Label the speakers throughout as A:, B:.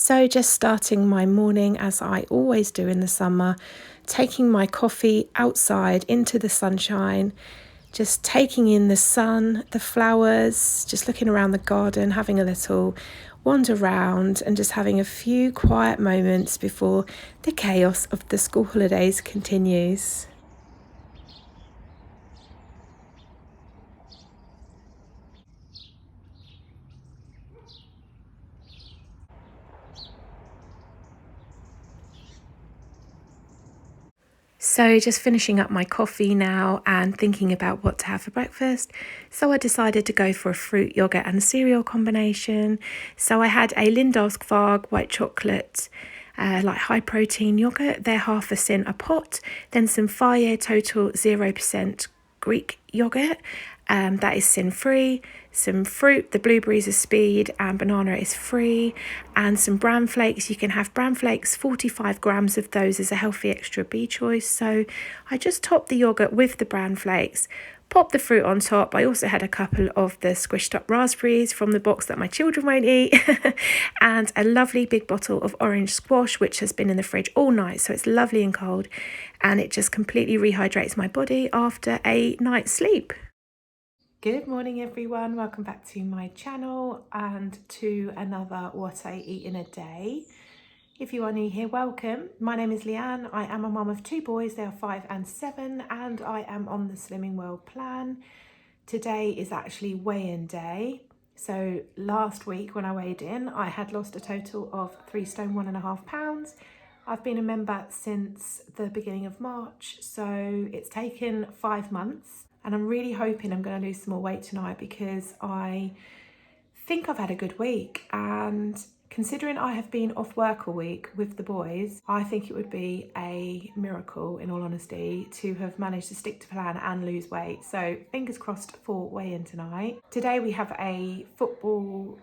A: So just starting my morning as I always do in the summer, taking my coffee outside into the sunshine, just taking in the sun, the flowers, just looking around the garden, having a little wander around and just having a few quiet moments before the chaos of the school holidays continues. So just finishing up my coffee now and thinking about what to have for breakfast. So I decided to go for a fruit, yogurt and cereal combination. So I had a Lindorskvarg white chocolate, like high protein yogurt. They're half a cent a pot. Then some Fire Total 0% Greek yogurt. That is sin free. Some fruit, the blueberries are speed and banana is free, and some bran flakes. You can have bran flakes, 45 grams of those as a healthy extra B choice. So I just topped the yogurt with the bran flakes, popped the fruit on top. I also had a couple of the squished up raspberries from the box that my children won't eat and a lovely big bottle of orange squash, which has been in the fridge all night, so it's lovely and cold, and it just completely rehydrates my body after a night's sleep. Good morning everyone, welcome back to my channel and to another What I Eat in a Day. If you are new here, welcome. My name is Leanne. I am a mum of two boys, they are 5 and 7, and I am on the Slimming World plan. Today is actually weigh-in day. So last week when I weighed in, I had lost a total of 3 stone 1.5 pounds. I've been a member since the beginning of March, so it's taken 5 months. And I'm really hoping I'm going to lose some more weight tonight because I think I've had a good week. And considering I have been off work all week with the boys, I think it would be a miracle, in all honesty, to have managed to stick to plan and lose weight. So fingers crossed for weigh-in tonight. Today we have a football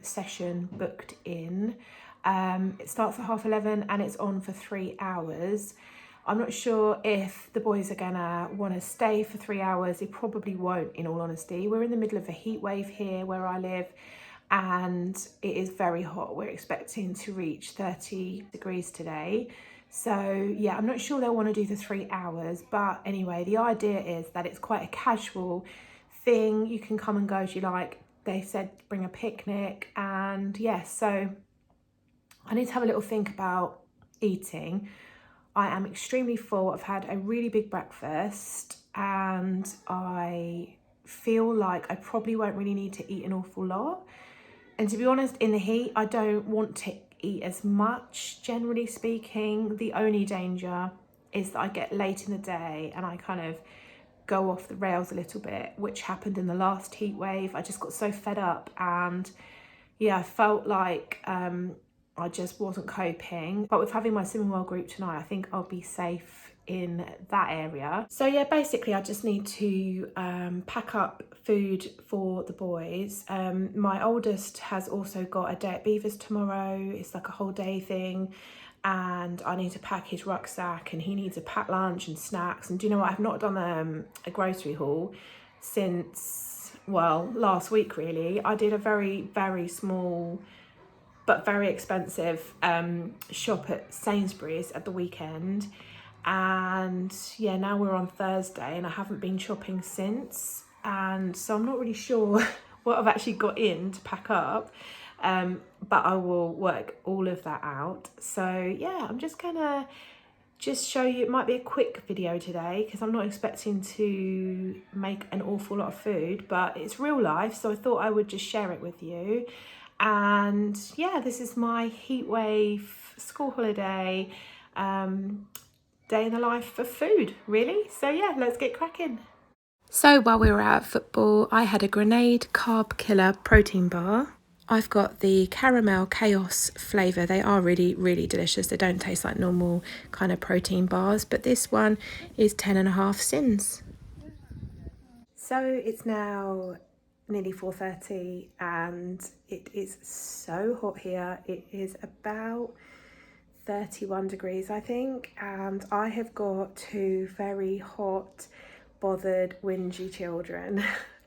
A: session booked in. It starts at 11:30 and it's on for 3 hours. I'm not sure if the boys are gonna want to stay for 3 hours. They probably won't, in all honesty. We're in the middle of a heat wave here where I live and it is very hot. We're expecting to reach 30 degrees today. So yeah, I'm not sure they'll want to do the 3 hours, but anyway, the idea is that it's quite a casual thing. You can come and go as you like. They said bring a picnic, and yes, so I need to have a little think about eating. I am extremely full. I've had a really big breakfast and I feel like I probably won't really need to eat an awful lot. And to be honest, in the heat, I don't want to eat as much, generally speaking. The only danger is that I get late in the day and I kind of go off the rails a little bit, which happened in the last heat wave. I just got so fed up and yeah, I felt like I just wasn't coping. But with having my Slimming World group tonight, I think I'll be safe in that area. So yeah, basically I just need to pack up food for the boys. My oldest has also got a day at Beavers tomorrow. It's like a whole day thing. And I need to pack his rucksack and he needs a packed lunch and snacks. And do you know what? I've not done a grocery haul since, well, last week really. I did a very, very small but very expensive shop at Sainsbury's at the weekend, and yeah, now we're on Thursday and I haven't been shopping since, and so I'm not really sure what I've actually got in to pack up, but I will work all of that out. So yeah, I'm just gonna show you. It might be a quick video today because I'm not expecting to make an awful lot of food, but it's real life, so I thought I would just share it with you. And yeah, this is my heatwave school holiday day in the life for food, really. So yeah, let's get cracking. So while we were out at football, I had a Grenade Carb Killer protein bar. I've got the caramel chaos flavour. They are really, really delicious. They don't taste like normal kind of protein bars, but this one is 10.5 sins. So it's now nearly 4:30 and it is so hot here. It is about 31 degrees, I think, and I have got two very hot, bothered, whingy children.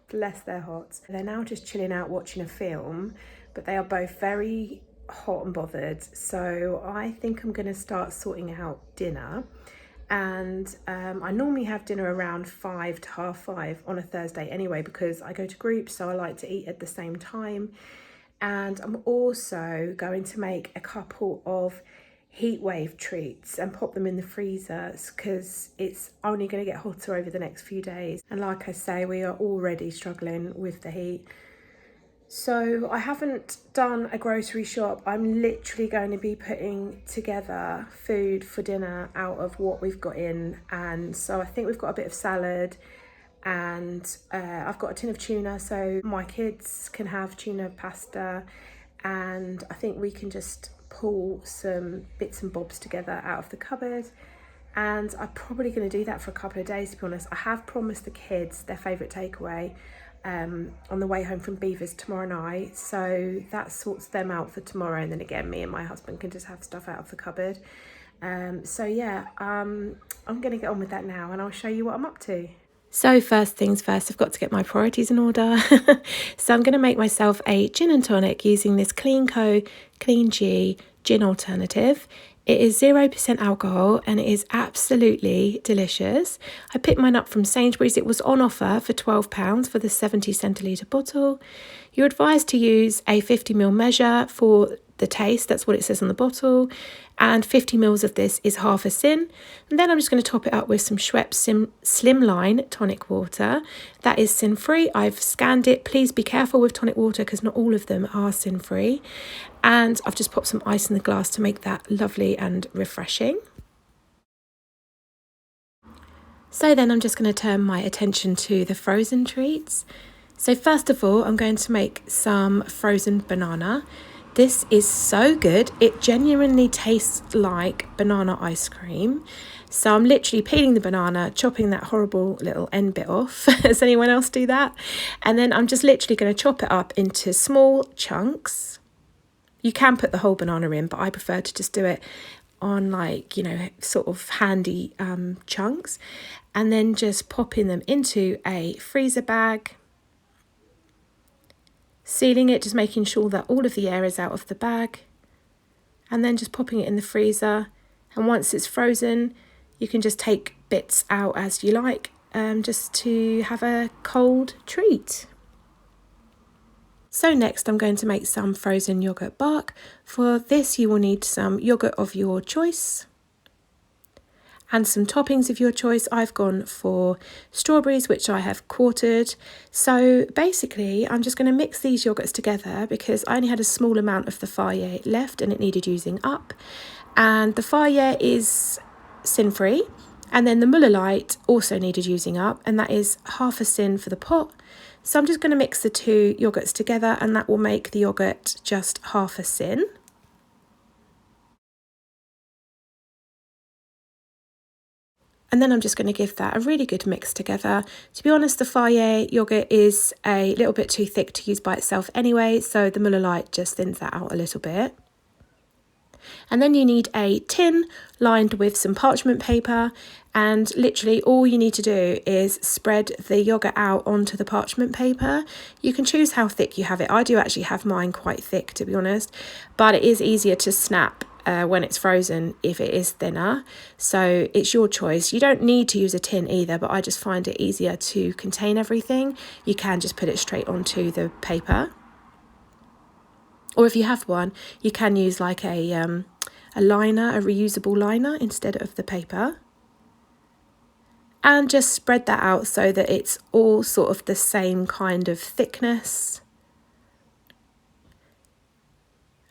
A: Bless their hearts. They're now just chilling out watching a film, but they are both very hot and bothered, so I think I'm going to start sorting out dinner. And I normally have dinner around 5 to half 5 on a Thursday anyway, because I go to groups, so I like to eat at the same time. And I'm also going to make a couple of Heatwave treats and pop them in the freezers, because it's only going to get hotter over the next few days. And like I say, we are already struggling with the heat. So I haven't done a grocery shop. I'm literally going to be putting together food for dinner out of what we've got in. And so I think we've got a bit of salad, and I've got a tin of tuna, so my kids can have tuna pasta, and I think we can just pull some bits and bobs together out of the cupboard. And I'm probably going to do that for a couple of days, to be honest. I have promised the kids their favourite takeaway on the way home from Beavers tomorrow night, so that sorts them out for tomorrow, and then again me and my husband can just have stuff out of the cupboard. So yeah, I'm going to get on with that now, and I'll show you what I'm up to. So first things first, I've got to get my priorities in order. So I'm going to make myself a gin and tonic using this Clean Co Clean G gin alternative. It is 0% alcohol and it is absolutely delicious. I picked mine up from Sainsbury's. It was on offer for £12 for the 70 centilitre bottle. You're advised to use a 50ml measure for the taste. That's what it says on the bottle. And 50 mils of this is half a sin. And then I'm just going to top it up with some Schweppes Slimline tonic water. That is sin free. I've scanned it. Please be careful with tonic water because not all of them are sin free. And I've just popped some ice in the glass to make that lovely and refreshing. So then I'm just going to turn my attention to the frozen treats. So first of all, I'm going to make some frozen banana. This is so good. It genuinely tastes like banana ice cream. So I'm literally peeling the banana, chopping that horrible little end bit off. Does anyone else do that? And then I'm just literally going to chop it up into small chunks. You can put the whole banana in, but I prefer to just do it on like, you know, sort of handy chunks. And then just popping them into a freezer bag. Sealing it, just making sure that all of the air is out of the bag, and then just popping it in the freezer. And once it's frozen, you can just take bits out as you like, just to have a cold treat. So next I'm going to make some frozen yoghurt bark. For this you will need some yoghurt of your choice and some toppings of your choice. I've gone for strawberries, which I have quartered. So basically, I'm just going to mix these yogurts together because I only had a small amount of the Fayet left and it needed using up. And the Fayet is sin-free. And then the Muller Light also needed using up, and that is half a sin for the pot. So I'm just going to mix the two yogurts together, and that will make the yogurt just half a sin. And then I'm just going to give that a really good mix together. To be honest, the Fayet yogurt is a little bit too thick to use by itself anyway, so the Muller Light just thins that out a little bit. And then you need a tin lined with some parchment paper, and literally all you need to do is spread the yogurt out onto the parchment paper. You can choose how thick you have it. I do actually have mine quite thick, to be honest, but it is easier to snap when it's frozen if it is thinner, so it's your choice. You don't need to use a tin either, but I just find it easier to contain everything. You can just put it straight onto the paper, or if you have one, you can use like a liner, a reusable liner instead of the paper, and just spread that out so that it's all sort of the same kind of thickness.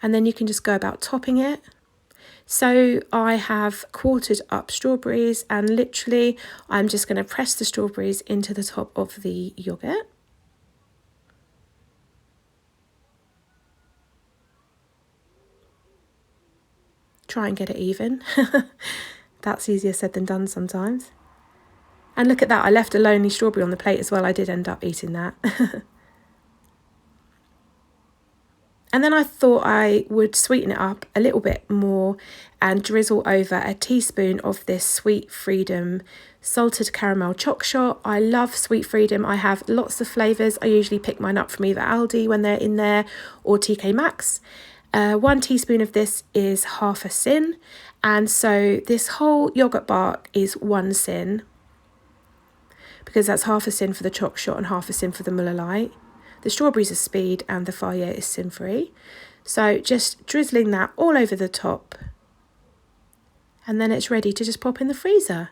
A: And then you can just go about topping it. So I have quartered up strawberries, and literally I'm just going to press the strawberries into the top of the yogurt. Try and get it even. That's easier said than done sometimes. And look at that, I left a lonely strawberry on the plate as well. I did end up eating that. And then I thought I would sweeten it up a little bit more and drizzle over a teaspoon of this Sweet Freedom salted caramel choc shot. I love Sweet Freedom. I have lots of flavours. I usually pick mine up from either Aldi when they're in there or TK Maxx. 1 teaspoon of this is half a syn, and so this whole yoghurt bar is 1 syn, because that's half a syn for the choc shot and half a syn for the Muller Light. The strawberries are speed and the Fayette is syn free. So just drizzling that all over the top, and then it's ready to just pop in the freezer.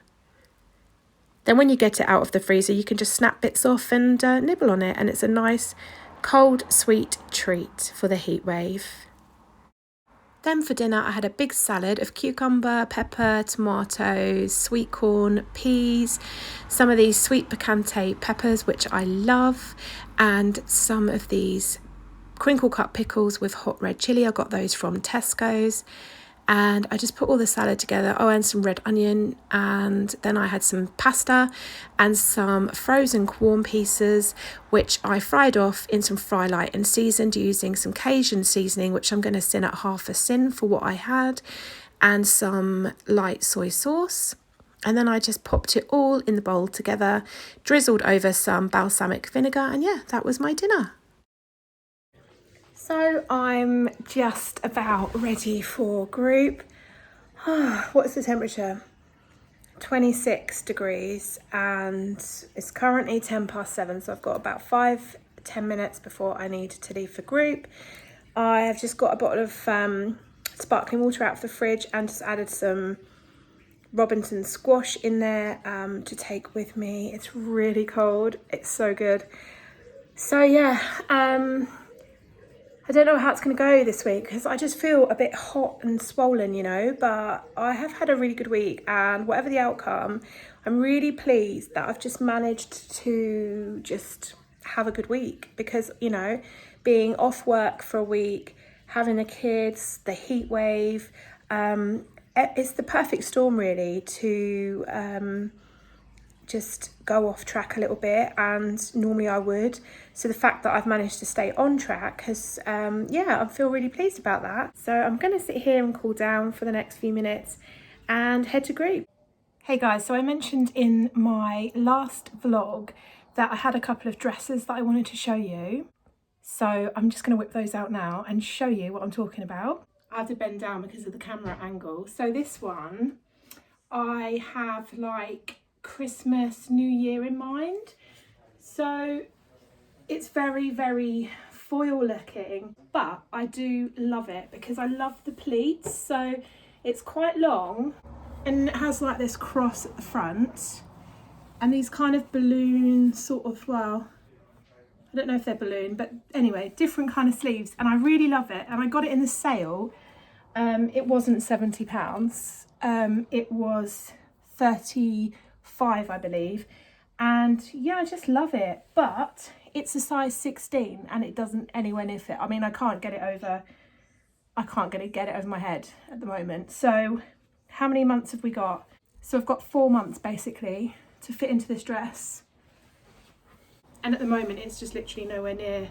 A: Then when you get it out of the freezer, you can just snap bits off and nibble on it, and it's a nice cold sweet treat for the heat wave. Then for dinner, I had a big salad of cucumber, pepper, tomatoes, sweet corn, peas, some of these sweet picante peppers, which I love, and some of these crinkle cut pickles with hot red chilli. I got those from Tesco's. And I just put all the salad together. Oh, and some red onion. And then I had some pasta and some frozen corn pieces, which I fried off in some fry light and seasoned using some Cajun seasoning, which I'm going to syn at half a syn for what I had, and some light soy sauce. And then I just popped it all in the bowl together, drizzled over some balsamic vinegar, and yeah, that was my dinner. So I'm just about ready for group. What's the temperature? 26 degrees, and it's currently 7:10, so I've got about 5-10 minutes before I need to leave for group. I have just got a bottle of sparkling water out of the fridge and just added some Robinson squash in there to take with me. It's really cold. It's so good. So yeah, I don't know how it's going to go this week, because I just feel a bit hot and swollen, you know, but I have had a really good week, and whatever the outcome, I'm really pleased that I've just managed to just have a good week, because, you know, being off work for a week, having the kids, the heat wave, it's the perfect storm really to just go off track a little bit, and normally I would. So the fact that I've managed to stay on track has, I feel really pleased about that. So I'm going to sit here and cool down for the next few minutes and head to group. Hey guys, so I mentioned in my last vlog that I had a couple of dresses that I wanted to show you. So I'm just going to whip those out now and show you what I'm talking about. I have to bend down because of the camera angle. So this one, I have like Christmas, New Year in mind. So it's very, very foil looking, but I do love it because I love the pleats. So it's quite long and it has like this cross at the front and these kind of balloon sort of, well, I don't know if they're balloon, but anyway, different kind of sleeves, and I really love it. And I got it in the sale. It wasn't £70. It was 35, I believe. And yeah, I just love it. But it's a size 16 and it doesn't anywhere near fit. I mean, I can't get it over my head at the moment. So how many months have we got? So I've got 4 months basically to fit into this dress. And at the moment it's just literally nowhere near.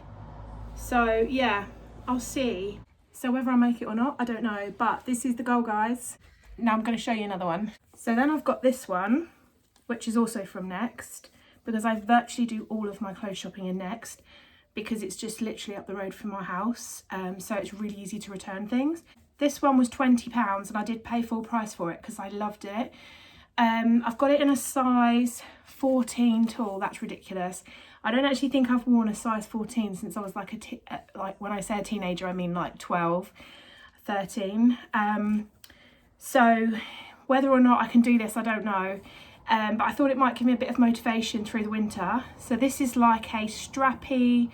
A: So yeah, I'll see. So whether I make it or not, I don't know, but this is the goal, guys. Now I'm going to show you another one. So then I've got this one, which is also from Next, because I virtually do all of my clothes shopping in Next, because it's just literally up the road from my house. So it's really easy to return things. This one was £20 and I did pay full price for it because I loved it. I've got it in a size 14 tall. That's ridiculous. I don't actually think I've worn a size 14 since I was like when I say a teenager, I mean like 12, 13. So whether or not I can do this, I don't know. But I thought it might give me a bit of motivation through the winter. So this is like a strappy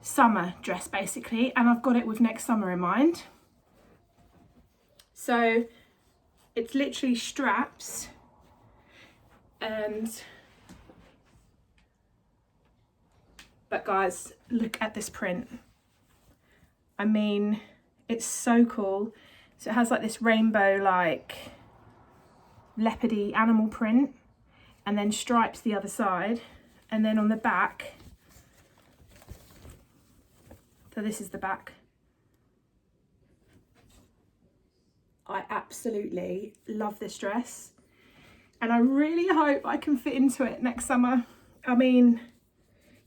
A: summer dress basically, and I've got it with next summer in mind. So it's literally straps but guys, look at this print. I mean, it's so cool. So it has like this rainbow like leopardy animal print and then stripes the other side, and then on the back, so this is the back. I absolutely love this dress and I really hope I can fit into it next summer. I mean,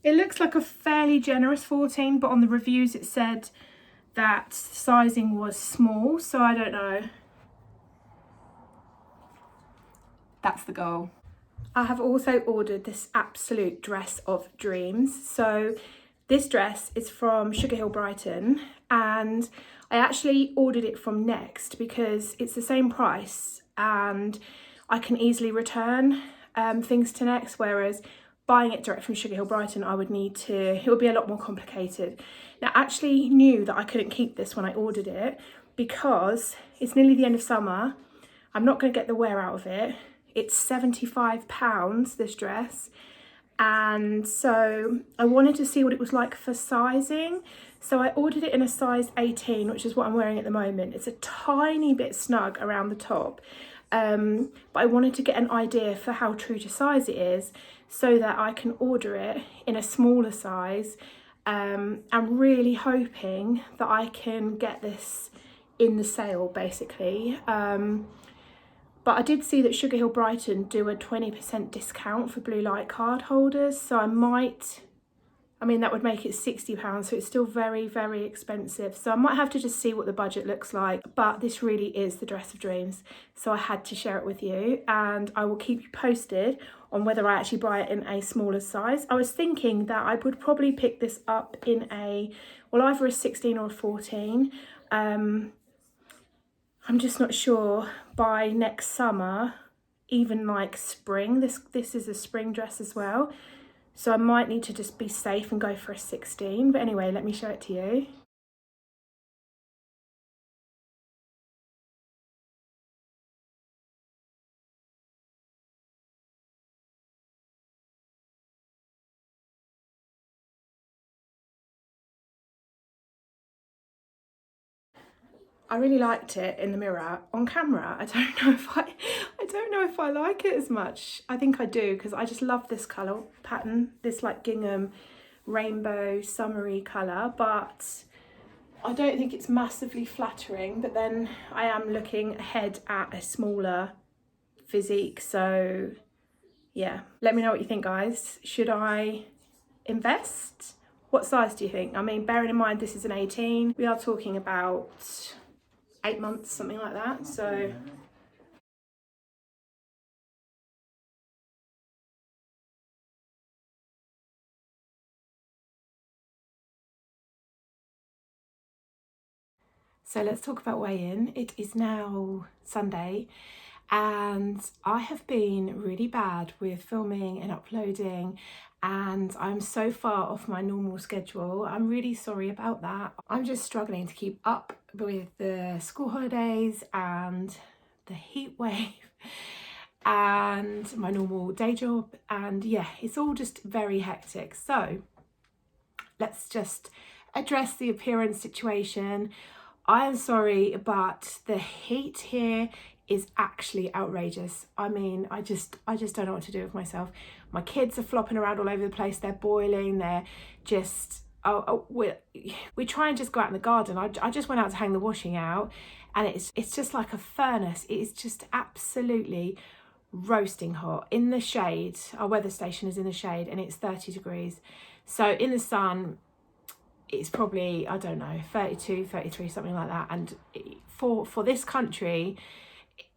A: It looks like a fairly generous 14, but on the reviews it said that sizing was small, so I don't know. That's the goal. I have also ordered this absolute dress of dreams. So this dress is from Sugar Hill Brighton, and I actually ordered it from Next because it's the same price and I can easily return things to Next, whereas buying it direct from Sugar Hill Brighton, I would need to, it would be a lot more complicated. Now, I actually knew that I couldn't keep this when I ordered it because it's nearly the end of summer. I'm not going to get the wear out of it. It's £75, this dress. And so I wanted to see what it was like for sizing. So I ordered it in a size 18, which is what I'm wearing at the moment. It's a tiny bit snug around the top. But I wanted to get an idea for how true to size it is so that I can order it in a smaller size. I'm really hoping that I can get this in the sale, basically. But I did see that Sugar Hill Brighton do a 20% discount for blue light card holders. So I might, I mean, that would make it £60. So it's still very, very expensive. So I might have to just see what the budget looks like. But this really is the dress of dreams. So I had to share it with you. And I will keep you posted on whether I actually buy it in a smaller size. I was thinking that I would probably pick this up in a, well, either a 16 or a 14. I'm just not sure by next summer, even like spring. This is a spring dress as well. So I might need to just be safe and go for a 16. But anyway, let me show it to you. I really liked it in the mirror. On camera, I don't know if I like it as much. I think I do because I just love this colour pattern, this like gingham rainbow summery colour, but I don't think it's massively flattering. But then I am looking ahead at a smaller physique, so yeah. Let me know what you think, guys. Should I invest? What size do you think? I mean, bearing in mind this is an 18, we are talking about 8 months, something like that. So let's talk about weigh-in. It is now Sunday and I have been really bad with filming and uploading, and I'm so far off my normal schedule. I'm really sorry about that. I'm just struggling to keep up with the school holidays and the heat wave and my normal day job, and yeah, it's all just very hectic. So let's just address the appearance situation. I am sorry, but the heat here is actually outrageous. I mean, I just don't know what to do with myself. My kids are flopping around all over the place. They're boiling. They're just, we try and just go out in the garden. I just went out to hang the washing out, and it's just like a furnace. It is just absolutely roasting hot in the shade. Our weather station is in the shade and it's 30 degrees. So in the sun, it's probably, I don't know, 32, 33, something like that. And for this country,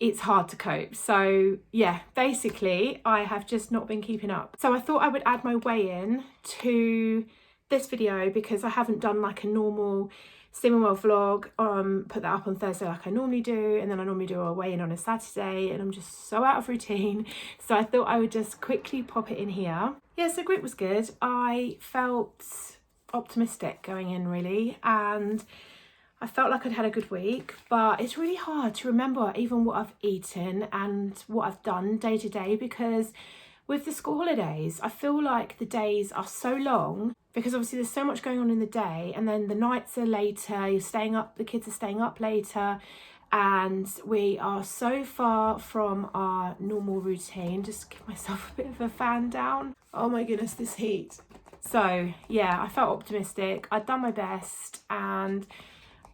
A: it's hard to cope. So yeah, basically I have just not been keeping up. So I thought I would add my weigh-in to this video because I haven't done like a normal Slimming Well vlog, put that up on Thursday like I normally do, and then I normally do a weigh-in on a Saturday, and I'm just so out of routine. So I thought I would just quickly pop it in here. Yeah, so grip was good. I felt optimistic going in really, and I felt like I'd had a good week, but it's really hard to remember even what I've eaten and what I've done day to day because with the school holidays, I feel like the days are so long because obviously there's so much going on in the day, and then the nights are later, you're staying up, the kids are staying up later, and we are so far from our normal routine. Just give myself a bit of a fan down. Oh my goodness, this heat. So yeah, I felt optimistic. I'd done my best, and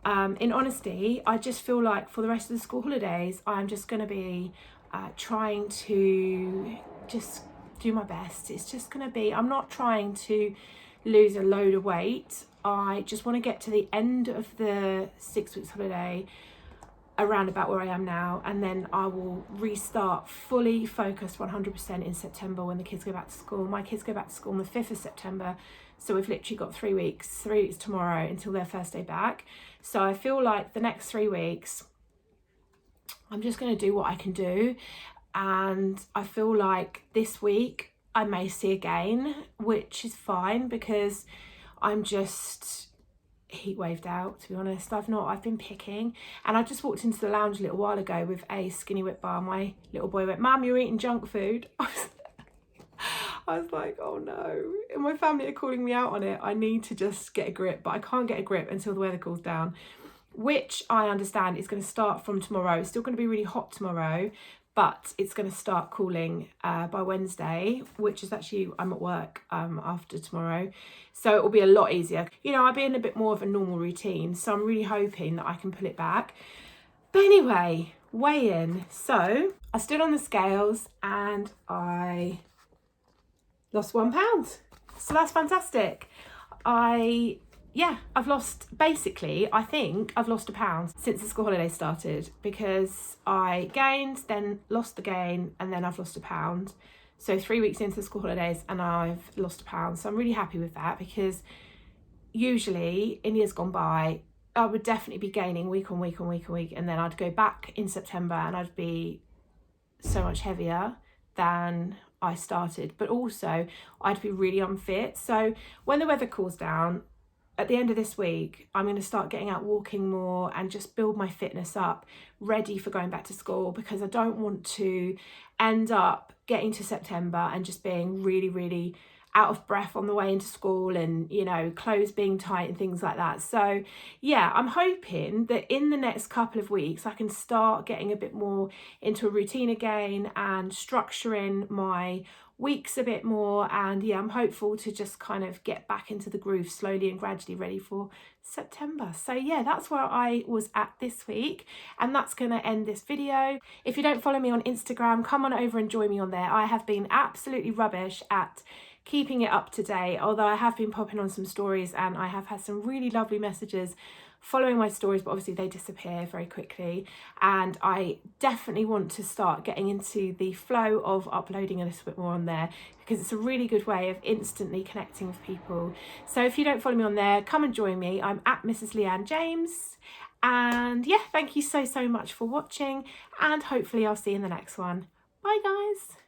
A: in honesty, I just feel like for the rest of the school holidays, I'm just going to be trying to just do my best. It's just going to be, I'm not trying to lose a load of weight. I just want to get to the end of the 6 weeks holiday around about where I am now, and then I will restart fully focused 100% in September when the kids go back to school. My kids go back to school on the 5th of September, so we've literally got 3 weeks tomorrow until their first day back. So I feel like the next 3 weeks I'm just going to do what I can do, and I feel like this week I may see a gain, which is fine because I'm just heat waved out, to be honest. I've been picking, and I just walked into the lounge a little while ago with a Skinny Whip bar. My little boy went, "Mum, you're eating junk food." I was like, oh no, and my family are calling me out on it. I need to just get a grip, but I can't get a grip until the weather cools down, which I understand is going to start from tomorrow. It's still going to be really hot tomorrow, but it's going to start cooling by Wednesday, which is actually, I'm at work after tomorrow, so it will be a lot easier. You know, I'll be in a bit more of a normal routine, so I'm really hoping that I can pull it back. But anyway, weigh in. So I stood on the scales and I lost 1 pound, so that's fantastic. I've lost, basically, I think I've lost a pound since the school holiday started, because I gained, then lost the gain, and then I've lost a pound. So 3 weeks into the school holidays and I've lost a pound. So I'm really happy with that, because usually in years gone by, I would definitely be gaining week on week on week on week. And then I'd go back in September and I'd be so much heavier than I started. But also I'd be really unfit. So when the weather cools down, at the end of this week, I'm going to start getting out walking more and just build my fitness up, ready for going back to school, because I don't want to end up getting to September and just being really, really out of breath on the way into school, and, you know, clothes being tight and things like that. So yeah, I'm hoping that in the next couple of weeks I can start getting a bit more into a routine again and structuring my weeks a bit more. And yeah, I'm hopeful to just kind of get back into the groove slowly and gradually, ready for September. So yeah, that's where I was at this week, and that's going to end this video. If you don't follow me on Instagram, come on over and join me on there. I have been absolutely rubbish at keeping it up to date, although I have been popping on some stories and I have had some really lovely messages following my stories, but obviously they disappear very quickly, and I definitely want to start getting into the flow of uploading a little bit more on there, because it's a really good way of instantly connecting with people. So if you don't follow me on there, come and join me. I'm at Mrs. Leanne James, and yeah, thank you so much for watching, and hopefully I'll see you in the next one. Bye guys.